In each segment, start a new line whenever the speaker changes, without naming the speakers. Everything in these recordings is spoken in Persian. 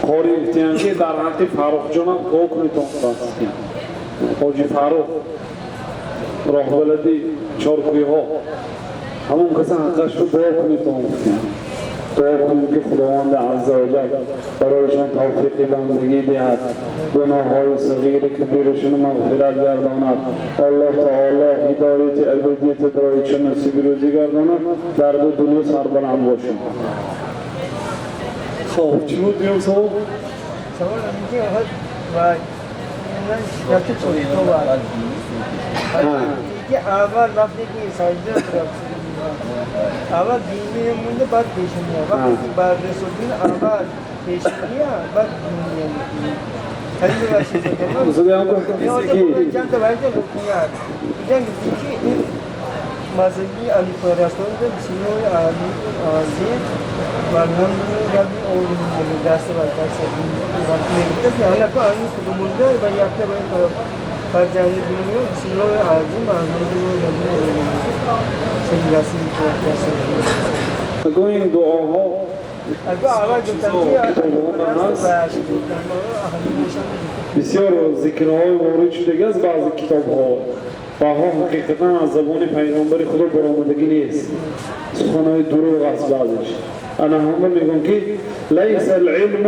خاری افتیان که در حقی فاروق جانم گوه کنیتون بستیم حاجی فاروق راه بلدی چارکوی ها همون کسا حقش رو دعا کنیتون بستیم دعا کنیم که خداوند عزوجل برایشان توفیق بندگی دهد گناه‌های صغیر کبیرشون مغفرت گرداند الله تعالی هدایت ابدیت برایشان نصیب روزی گرداند در دو دنیا سربلند باشیم. خب چی بود دیم سوال؟
سوال اینکه و یکی چوری تو باید که اول وقتی که سایده رفت اول دینی مونده بعد پیشنیه وقتی که بعد رسولین اول پیشنیه بعد دینیه خیلی باشید
بزرگی هم که
چند تا باید رکنیت جنگ دیگه این مذهبی علی پرستان که بسیار علی آزید و هم ربی اول دست و دست وقتی میگه که حالا که آنی که مونده و یکتا باید پر جایی دنیا بسیار عظیم معنی رو
اگه این دعاها بسیار ذکرهای وارد شده از بعضی کتاب‌ها و ها حقیقتا از زبان پیغمبر خدا برآمدگی نیست سخنهای دروغ است بعضش انا هم میگم که لیس العلم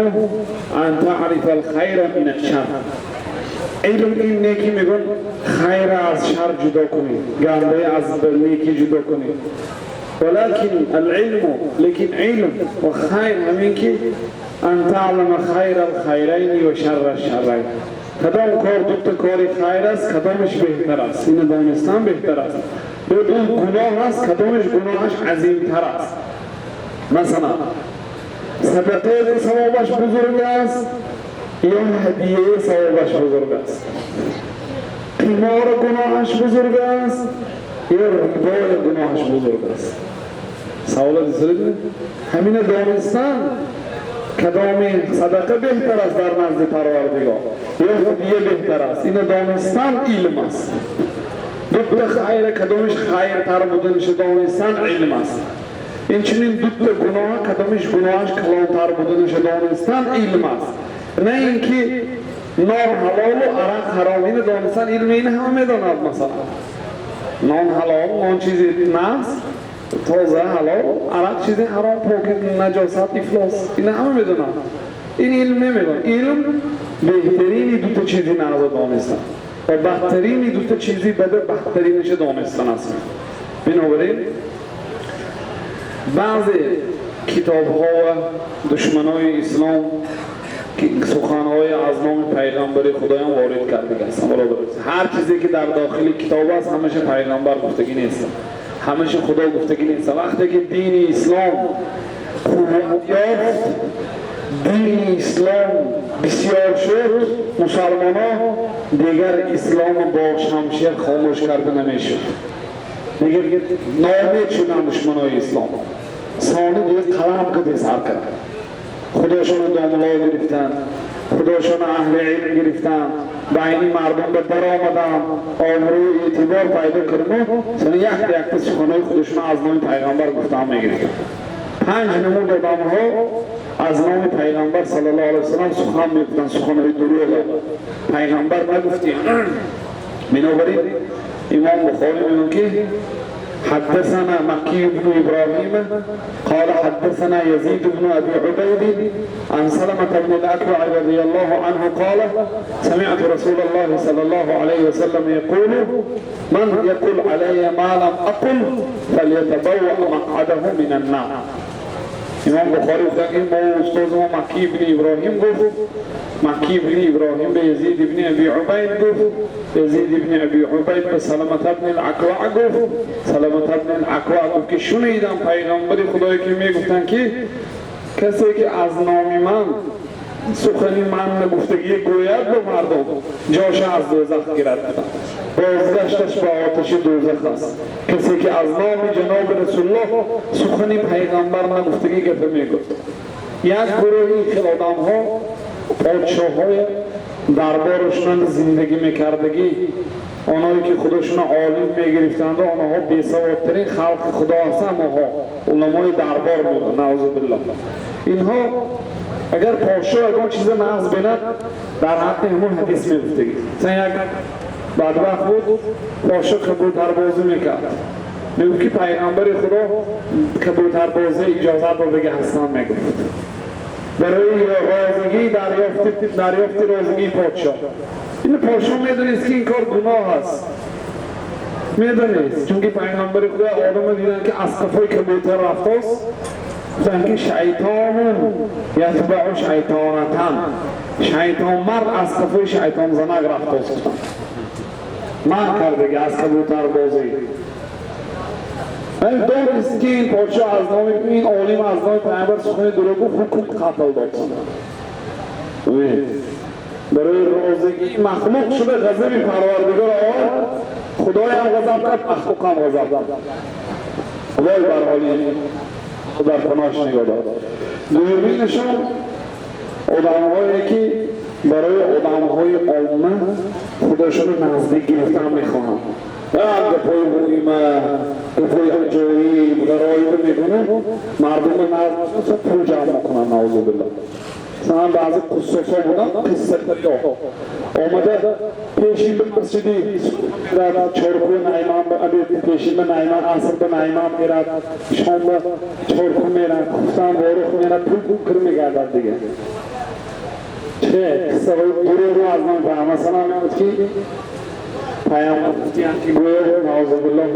ان تعرف الخیر من الشر علم این نیکی میگن خیر از شر جدا کنی گنده از نیکی جدا کنی ولكن العلم لكن علم وخير همین که ان تعلم خیر الخیرین و شر الشرین کدام کار دوتا کاری خیر است کدامش بهتر است این دانستن بهتر است دو گناه است کدامش گناهش عظیمتر است مثلا صدقه ثوابش بزرگ است یا هدیه ثوابش بزرگ است قمار گناهش بزرگ است یا ربای گناهش بزرگ است سوال دیسلیده همین دانستن کدام صدقه بهتر است در نزد پروردگار یا هدیه بهتر است این دانستن علم است دوتا خیر کدامش خیرتر بودنش دانستن علم است این چنین دوتا گناه کدامش گناهش کلانتر بودنش دانستن علم است نه اینکه نان حلال و عرق حرام این دانستن علم این همه میداند مثلا نان حلال نان چیزی نفس تازه حلال عرق چیزی حرام پاک نجاست افلاس این همه میداند این علم نمیداند علم بهترینی دوتا چیزی نرزا دانستن و بهترینی دوتا چیزی بده بهترینش دانستن است بنابراین بعضی کتاب ها و دشمن های اسلام که سخنهای از نام پیغمبر خدایان وارد کرده است هر چیزی که در داخل کتاب است همیشه پیغمبر گفتگی نیست همیشه خدا گفتگی نیست وقتی که دین اسلام قوت یافت دین اسلام بسیار شد مسلمان ها دیگر اسلام با شمشیر خاموش کرده نمیشد دیگر نامید شدن دشمن های اسلام ثانی دیگر قلم کده سر کرد خداشون داملا گرفتن خداشون اهل علم گرفتن بینی مردم به در آمدن آمروی اعتبار پیدا کردن سنی یک سخنهای خودشون از نام پیغمبر گفتن میگرفتن 5 نمود آدم ها از نام پیغمبر صلی الله علیه وسلم سخن میگفتن سخنهای دروغ پیغمبر نگفتیم بنابراین امام بخاری میگن که حدثنا مكي بن إبراهيم قال حدثنا يزيد بن أبي عبيد عن سلمة بن الأكوع رضي الله عنه قال سمعت رسول الله صلى الله عليه وسلم يقول من يقول علي ما لم أقل فليتبوأ مقعده من النار امام بخاری که ما استاد ما مکی بن ابراهیم گفت مکی بن ابراهیم به یزید بن ابی عبید گفت یزید بن ابی عبید به سلمة بن الاکوع گفت سلمة بن الاکوع گفت که شنیدم پیغمبر خدایی که میگفتن که کسی که از نام من سخنی من گفتگی گوید به مردم جاش از دوزخ گرفت بازگشتش به آتش دوزخ است کسی که از نام جناب رسول الله سخنی پیغمبر من گفتگی گفته میگفت یک گروهی خیلی آدم ها پادشاه های دربارشون زندگی میکردگی آنهایی که خودشون عالم میگرفتند و آنها بی‌سوادترین خلق خدا هستند علمای دربار بودن نعوذ بالله اینها اگر پاشو اگر چیز نقض بیند در حق همون حدیث میگفتگی مثلا یک بدبخت بود پاشو کبوتر بازی میکرد میگفت که پیغمبر خدا کبوتر بازی اجازت رو بگه حسن میگفت برای رازگی دریافت رازگی پادشاه این پاشو میدونست که این کار گناه هست میدونست چون که پیغمبر خدا آدم دیدن که از کفای کبوتر رفت است گفتن که شیطان یتبع شیطانتن شیطان مرد از کفای شیطان زنگ رفت است من کرده که از کبوتر بازی این دانست که این پادشاه از نام این عالم از نام پیغمبر سخن دروغ حکم قتل داد برای رازگی مخلوق شده غضب پروردگار آورد خدای هم غضب کرد مخلوق هم غضب کرد خدای بر حالی در پناهش نگاه داد دومینشان آدم‌هایی که برای آدم‌های عامه خودشون نزدیک گرفتن میخواهند گپای مهمه گپای جایی غرایب میکنه مردم نزد پول جمع میکنن نعوذ بالله مثلا بعضی قصصا بودن قصه دار آمده پیشین به مسجدی میرد چارکو نایمان پیشین به نایمان عصر به نایمان میرد شام به چارکو میرد خفتن وارخ میرد پول کر میگردد دیگه چه قصه های دوره رو از من فهم مثلا میمود که پیامبر گفتیان که گوید نعوذ بالله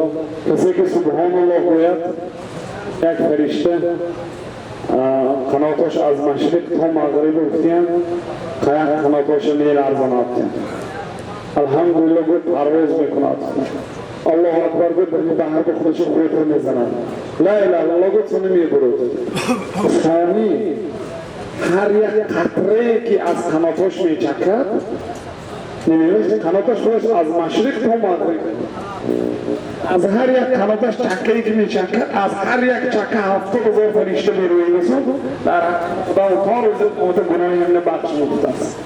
کسی که سبحان الله گوید یک فرشته قناتش از مشرق تا مغرب گفتیان قناتش نیل ارزان آبتیان الحمدلله گوید پرواز میکند الله اکبر گوید برمی بحر به خودش خودتر میزنند لا اله الا الله گوید سنه میبرود ثانی هر یک قطره که از قناتش میچکد نمی‌دونید قناتش خودش از مشرق تا مغرب از هر یک قناتش چکه‌ای که میچکد از هر یک چکه 70,000 فرشته میروی رسول در خدا تا روز قیامت گناه همین بخش مفت است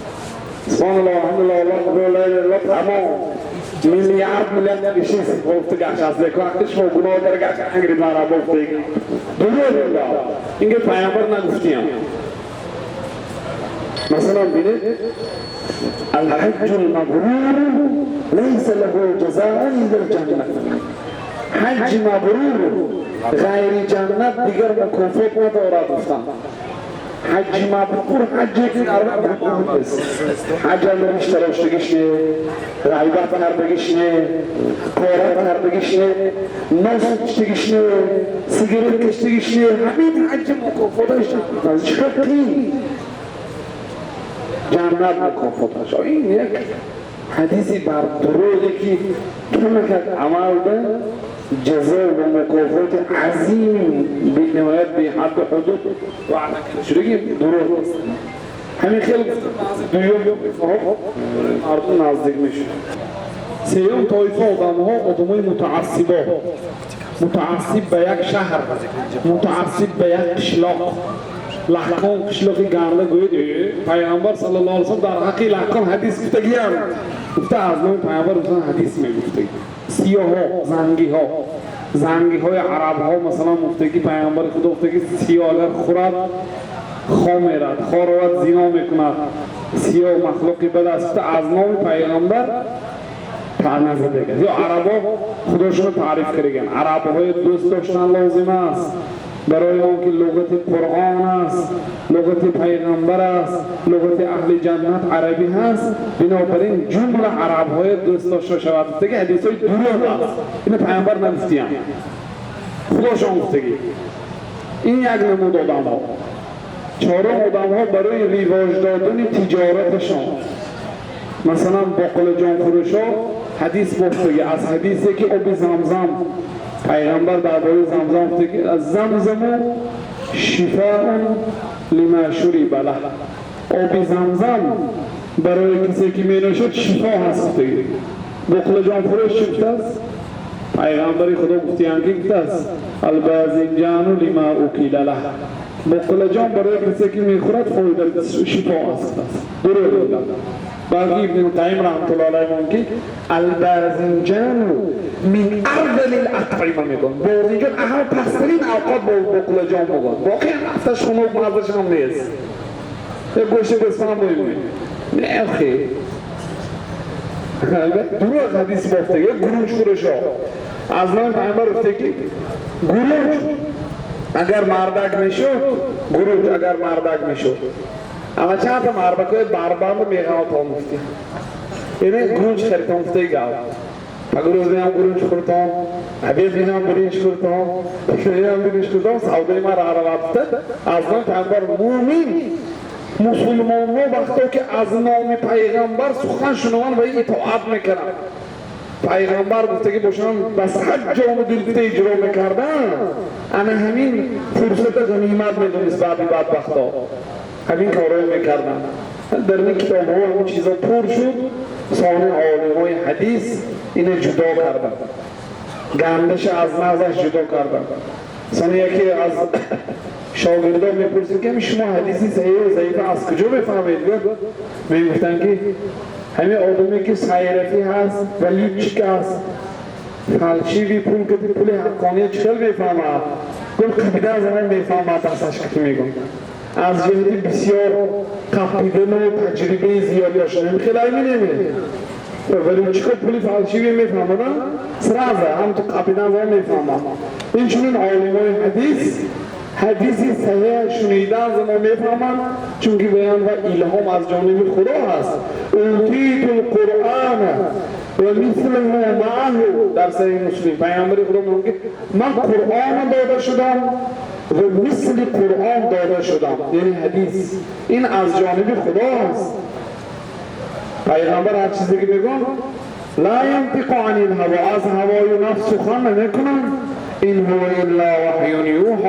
سبحان الله الحمدلله الله لا اله الا تمام میلیارد چیز گفت گاش از لکوکش و گناه در گاش انگریز را گفت درود اینکه پیامبر نگفتیم مثلا ببینید الحج المبرور ليس له جزاء الا الجنه حج مبرور غیر جنت دیگر مکافات ندارد گفتن حج مبرور حجی که مبرور است حج نمیش تراشتگیش نه غیبت کردگیش نه کارت کردگیش نه نوز کشتگیش نه سیگارت کشتگیش نه همین حج مکافاتش از چقدری جنت مکافاتش این یک حدیثی بر درودی که کمک عمل به جزا و مکافات عظیم به نهایت به حد حدود و شروعی درود است همین خیلی دویم مردم نزدیک میشه سیوم طایفه آدم‌های متعصبا متعصب به یک شهر متعصب به یک قشلاق لحکان قشلاقی گرده گوید پیامبر صلی الله علیه وسلم در حقی لحکان حدیث گفتگی هم گفته از نوع پیامبر مثلا حدیث میگفته سیاه ها زنگی های عرب ها مثلا مفتگی پیامبر خدا گفته سیاه اگر خورد خواه میرد خواه روید زنا میکند سیاه مخلوقی بد است از نوع پیامبر تعریف دیگر یا عرب ها خودشون تعریف کردن عرب های دوست داشتن لازم است برای اون که لغت قرآن است لغت پیغمبر است لغت اهل جنت عربی هست بنابراین جمله عرب های دوست داشته شود دیگه حدیث های دروغ است این پیغمبر نگفتیم خودشون گفتگی این یک نمود آدم ها چهارم آدم ها برای ریواج دادن تجارتشان مثلا باقل جان فروش ها حدیث گفتگی از حدیثی که آب زمزم پیغمبر درباره زمزم گفته که از زمزم شفاء لما شرب له آب زمزم برای کسی که می‌نوشد شفا هست دیگه بخل جان فروش چی گفته است پیغمبر خدا گفته است الباذنجان لما اکل له بخل جان برای کسی که می‌خورد فایده شفا هست درود باقی ابن قیم رحمت الله علیه میگه الباذنجان من افضل الاطعمه میگن باذنجان اهم پسترین اوقات با بقل جان میگن باقی هفتش خنوق مزش هم نیست یک گوشه بسان بایمونی نه خیلی دروغ حدیث بافته یک گروج خورش ها از نام پیامبر گفته که گروج اگر مردک میشد گروج اگر مردک میشد اما چند تا مردکای بربند میگه تا مفتی اینه گروج خریدم مفتی گاو اگر روز میام گروج خورتم عبید میام برینش خورتم میام برینش خورتم سعودی ما را رفته از نام پیامبر مومن مسلمان ها وقتا که از نام پیغمبر سخن شنوان و اطاعت میکنن پیغمبر گفته که باشن بس حج جان دلته اجرا میکردن انا همین فرصت غنیمت میدونست بعد وقتا همین کارهای میکردن در این کتاب ها همین چیزا پر شد سانه عالم های حدیث اینه جدا کردن گندش از نازش جدا کردن سانه یکی از شاگردان میپرسید که شما حدیثی صحیح و ضعیف از کجا بفهمید؟ میگفتن که همین آدمی که سیرفی هست ولی چیک هست خالشی بی پول که پول حقانیت چخل بفهمه گفت قبیده از من بفهمه دستش که میگم از جهتی بسیار قبیدن و تجربه زیادی هاشون خیلی ایمی نمید ولی چیکار پولی فالشی میفهمه نه؟ سرازه هم تو قبیده از من میفهمه این چنین عالمای حدیثی صحیح شنیدن زمان میفهمن چون که بیان و الهام از جانب خدا هست اوتیت القرآن و مثل معه در صحیح مسلم پیامبر خدا میگه من قرآن داده شدم و مثل قرآن داده شدم یعنی حدیث این از جانب خدا هست پیامبر هر چیزی که میگن لا ينطق عن الهوى از هوای نفس سخن نمیکنن این هو الا وحی یوحی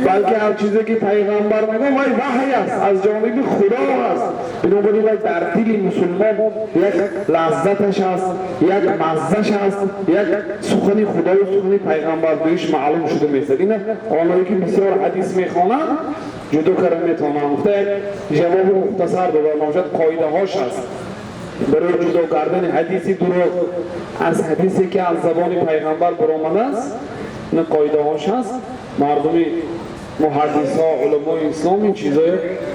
بلکه هر چیزی که پیغمبر میگه وحی است از جانب خدا است بنابراین در دل مسلمان یک لذتش است یک مزهش است یک سخن خدا و سخن پیغمبر دویش معلوم شده میشه اینه آنهایی که بسیار حدیث میخوانند جدا کردن میتونن گفته جواب مختصر دادن نامشد قاعده هاش هست برای جدا کردن حدیثی دروغ از حدیثی که از زبان پیغمبر برآمده است این قاعده هاش هست مردمی محدث ها علمای اسلام این چیزای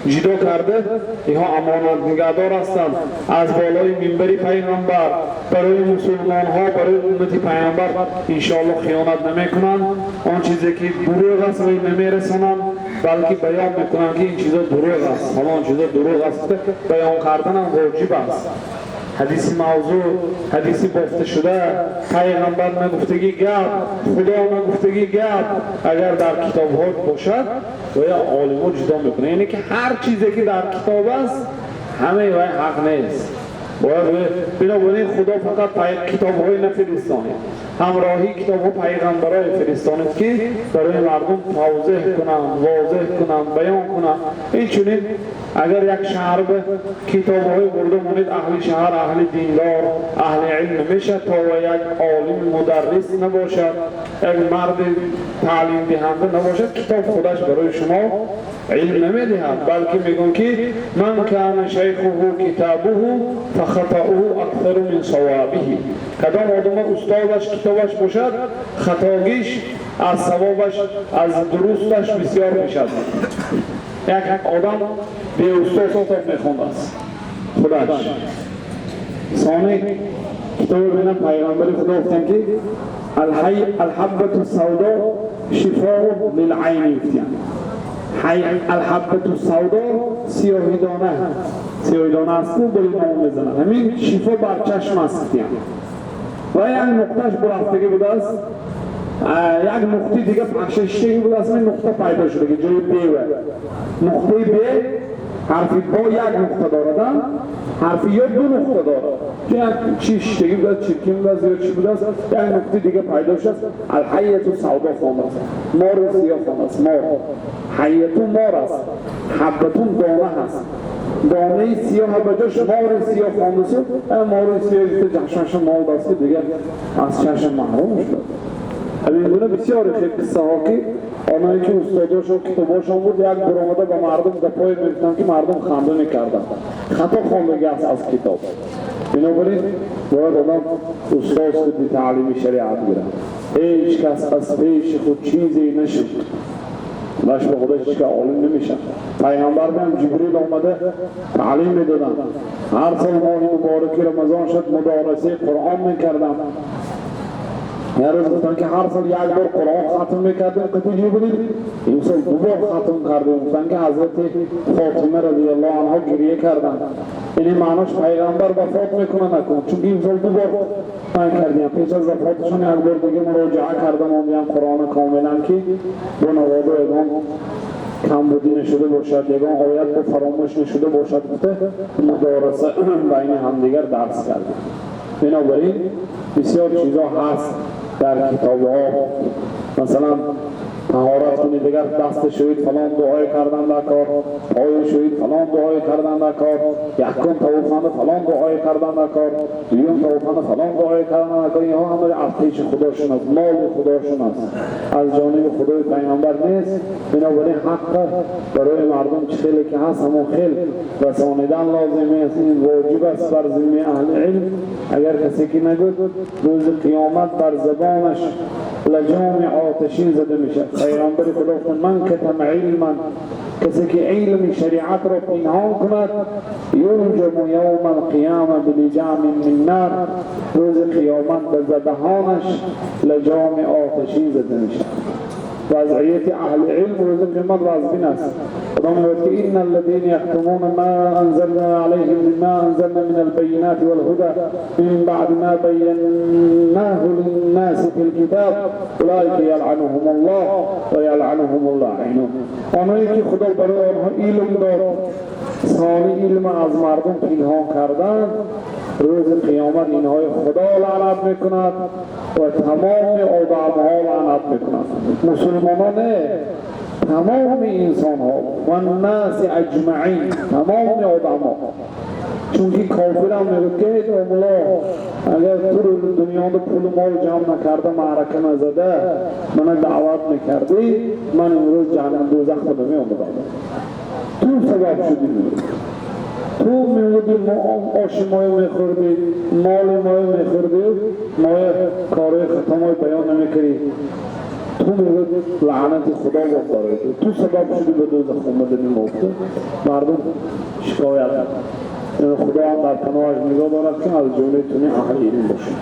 جدا کرده اینها امانت نگهدار هستند از بالای منبر پیغمبر برای مسلمان ها برای امت پیغمبر انشاءالله خیانت نمیکنند آن چیزی که دروغ است وی نمیرسانند بلکه بیان میکنند که این چیزا دروغ است حالا آن چیزا دروغ است بیان کردن هم واجب است حدیث موضوع حدیثی بافته شده پیغمبر نگفتگی گپ خدا نگفتگی گپ اگر در کتاب ها باشد و یا عالم ها جدا میکنه یعنی که هر چیزی که در کتاب است همه وای حق نیست بنابراین خدا فقط کتاب های نفرستانه همراهی کتاب ها پیغمبرای فرستانه که برای مردم توضیح کنن واضح کنن بیان کنن این چونین اگر یک شهر به کتاب های برده مونید اهل شهر اهل دیندار اهل علم میشه تا و یک عالم مدرس نباشد یک مرد تعلیم دهنده نباشد کتاب خودش برای شما علم نمیدهد بلکه میگن که من کان شیخه کتابه فخطأه اکثر من صوابه کدام آدم استادش کتابش باشد خطاگیش از ثوابش از درستش بسیار میشد یک آدم به استاد کتاب میخونده است خودش ثانی کتاب بینم پیغمبر خدا گفتن که الحبة السوداء شفاء للعین گفتن الحبة السوداء سیاهی دانه است و بری نام میزنن همین شفا بر چشم است و یک نقطهش برفتگی بوده است یک نقطه دیگه پخششتگی بوده است این نقطه پیدا شده که جای بی و نقطه بی حرفی با یک نقطه داردن حرفی یا دو نقطه دارد که چی شتگی بوده چرکی بوده یا چی بوده است یک نقطه دیگه پیدا شد الحیة السوداء خانده است مار سیاه خانده است مار حیتون مار است حبتون دانه هست دانه سیاه بجاش مار سیاه خانده شد مار سیاه جشنش مال دستی دیگه از چشم محروم شد همین گونه بسیار خیلی قصه ها که آنهایی که استاداش و کتاباشان بود یک برآمده به مردم گپای میگفتن که مردم خنده میکردن خطا خواندگی است از کتاب بنابراین باید آدم استاد خود تعلیم شریعت گیرد هیچ کس از پیش خود چیزی نشد باش به خودش که عالم نمیشن. پیامبر هم جبریل آمده تعلیم میدادن. هر سال ماه مبارک رمضان شد مدارسه قرآن میکردن. یه روز گفتن که هر سال یک بار قرآن ختم میکردیم که تو جبریل این سال دو بار ختم کردیم. گفتن که حضرت فاطمه رضی الله عنها گریه کردن. یعنی معناش پیغمبر وفات میکنه نکن، چون این سال دو بار من کردیم. پیش از وفاتشون یک بار دیگه مراجعه کردم آمدیم قرآن کاملا که دو نواد و ادام کم بودی نشده باشد، یگان آیت به فراموش نشده باشد. گفته مدارسه بین همدیگر درس کردیم. بنابراین بسیار چیزا هست در کتاب ها. مثلا طهارت کنید دیگر دست شوید فلان دعای کردن در کار، پای شوید فلان دعای کردن در کار، یکم توفان فلان دعای کردن در کار، دویم توفان فلان دعای کردن در کار. اینها همه از پیش خداشون است، مال خداشون است، از جانب خدای پیامبر نیست. بنابراین حق برای مردم چه خیلی که هست همون خیلی رسانیدن لازمه است. این واجب است بر ذمه اهل علم. اگر کسی که نگود روز قیامت بر زبانش لجام آتشین زده میشه. پیامبر خدا فرمود من کتم علما، کسی که علم شریعت را پنهان کند یرجم یوم القیامه بلجام من نار، روز قیامت به زبانش لجام آتشین زده میشه. وضعیت اهل علم روز قیامت واضح است. خدا میگوید که ان الذين يكتمون ما انزلنا عليهم مما انزلنا من البينات والهدى من بعد ما بيناه للناس في الكتاب اولئك يلعنهم الله ويلعنهم اللاعنون. آنهایی که خدا برای آنها علم داد، ثانی علم از مردم پنهان کردند، روز قیامت اینهای خدا لعنت میکند و تمام آدم‌ها لعنت میکند. مسلمانان نه، تمام انسان ها و الناس اجمعین، تمام آدم‌ها. چونکه کافر هم میگه که مولا اگر تو دنیا رو پول مال جمع نکرده معرکه نزده من دعوت میکردی، من امروز جهنم دوزخ رو میآمدم. تو سبب شدی. تو میگویی ما آش مای میخوردی، مال مای میخوردی، مای کاری ختمای بیان نمیکردی. تو میگویی لعنت خدا بخوره. تو سبب شدی به دوزخ آمدنی موقع. مردم شکایت. خدا هم در پناهش نگاه دارد که از جمله اهل علم باشه.